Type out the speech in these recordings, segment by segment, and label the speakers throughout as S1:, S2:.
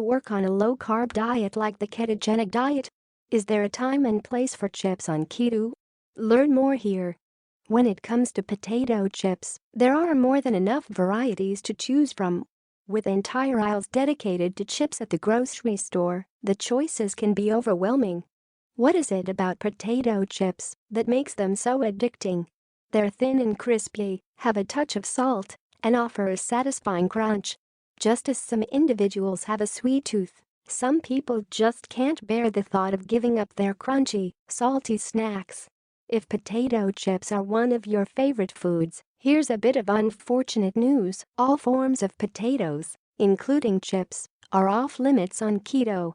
S1: work on a low-carb diet like the ketogenic diet? Is there a time and place for chips on keto? Learn more here. When it comes to potato chips, there are more than enough varieties to choose from. With entire aisles dedicated to chips at the grocery store, the choices can be overwhelming. What is it about potato chips that makes them so addicting? They're thin and crispy, have a touch of salt, and offer a satisfying crunch. Just as some individuals have a sweet tooth, some people just can't bear the thought of giving up their crunchy, salty snacks. If potato chips are one of your favorite foods, here's a bit of unfortunate news. All forms of potatoes, including chips, are off limits on keto.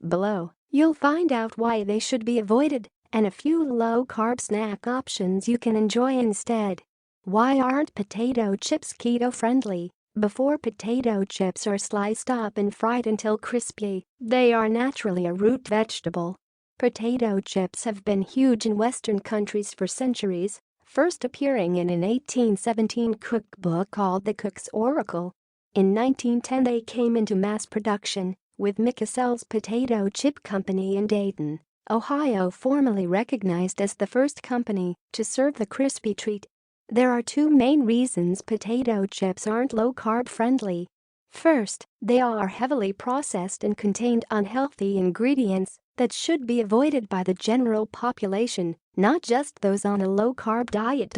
S1: Below, you'll find out why they should be avoided and a few low-carb snack options you can enjoy instead. Why aren't potato chips keto-friendly? Before potato chips are sliced up and fried until crispy, they are naturally a root vegetable. Potato chips have been huge in Western countries for centuries, first appearing in an 1817 cookbook called The Cook's Oracle. In 1910 they came into mass production, with Michel's Potato Chip Company in Dayton, Ohio, formally recognized as the first company to serve the crispy treat. There are two main reasons potato chips aren't low-carb friendly. First, they are heavily processed and contain unhealthy ingredients that should be avoided by the general population, not just those on a low-carb diet.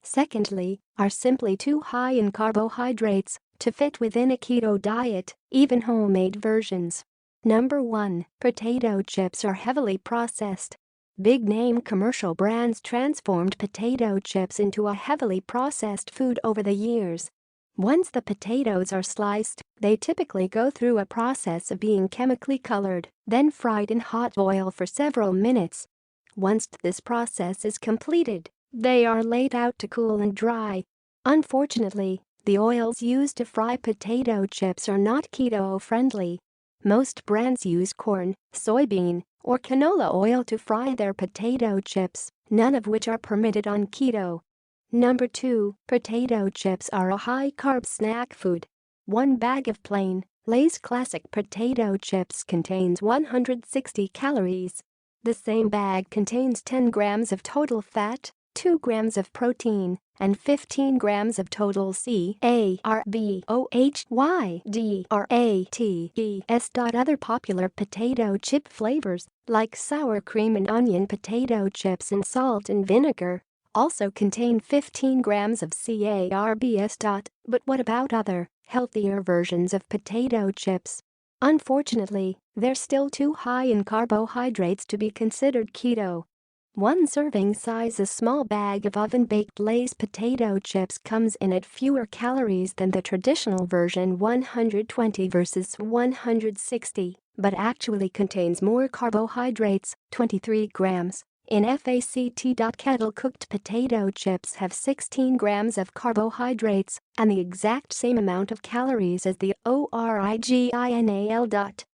S1: Secondly, are simply too high in carbohydrates to fit within a keto diet, even homemade versions. Number 1. Potato chips are heavily processed. Big-name commercial brands transformed potato chips into a heavily processed food over the years. Once the potatoes are sliced, they typically go through a process of being chemically colored, then fried in hot oil for several minutes. Once this process is completed, they are laid out to cool and dry. Unfortunately, the oils used to fry potato chips are not keto-friendly. Most brands use corn, soybean, or canola oil to fry their potato chips, none of which are permitted on keto. Number 2. Potato chips are a high-carb snack food. One bag of plain, Lay's classic potato chips contains 160 calories. The same bag contains 10 grams of total fat, 2 grams of protein, and 15 grams of total carbohydrates. Other popular potato chip flavors, like sour cream and onion potato chips and salt and vinegar, also contain 15 grams of carbs. But what about other, healthier versions of potato chips? Unfortunately, they're still too high in carbohydrates to be considered keto. One serving size, a small bag of oven-baked Lay's potato chips, comes in at fewer calories than the traditional version, 120 versus 160, but actually contains more carbohydrates, 23 grams. In fact, kettle-cooked potato chips have 16 grams of carbohydrates and the exact same amount of calories as the original.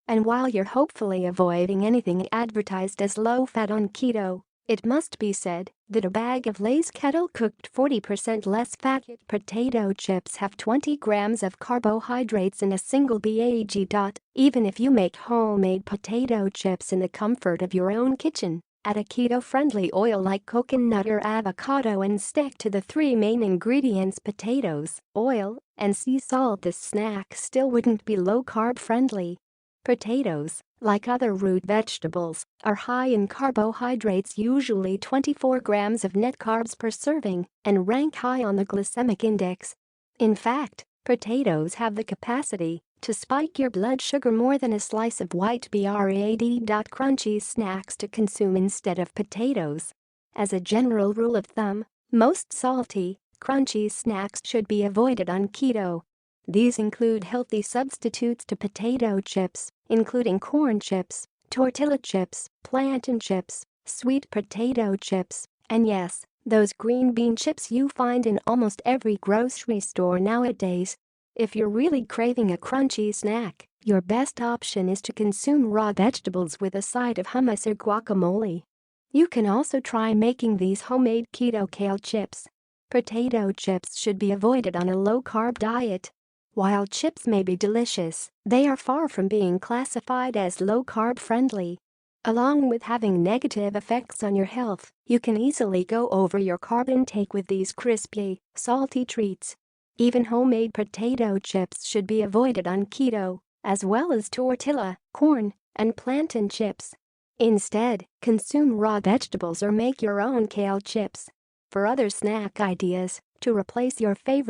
S1: And while you're hopefully avoiding anything advertised as low-fat on keto, it must be said that a bag of Lay's kettle-cooked 40% less fat potato chips have 20 grams of carbohydrates in a single bag. Even if you make homemade potato chips in the comfort of your own kitchen, add a keto-friendly oil like coconut or avocado and stick to the three main ingredients: potatoes, oil, and sea salt, this snack still wouldn't be low-carb friendly. Potatoes, like other root vegetables, are high in carbohydrates, usually 24 grams of net carbs per serving, and rank high on the glycemic index. In fact, potatoes have the capacity to spike your blood sugar more than a slice of white bread. Crunchy snacks to consume instead of potatoes. As a general rule of thumb, most salty, crunchy snacks should be avoided on keto. These include healthy substitutes to potato chips, including corn chips, tortilla chips, plantain chips, sweet potato chips, and yes, those green bean chips you find in almost every grocery store nowadays. If you're really craving a crunchy snack, your best option is to consume raw vegetables with a side of hummus or guacamole. You can also try making these homemade keto kale chips. Potato chips should be avoided on a low-carb diet. While chips may be delicious, they are far from being classified as low-carb friendly. Along with having negative effects on your health, you can easily go over your carb intake with these crispy, salty treats. Even homemade potato chips should be avoided on keto, as well as tortilla, corn, and plantain chips. Instead, consume raw vegetables or make your own kale chips. For other snack ideas, to replace your favorite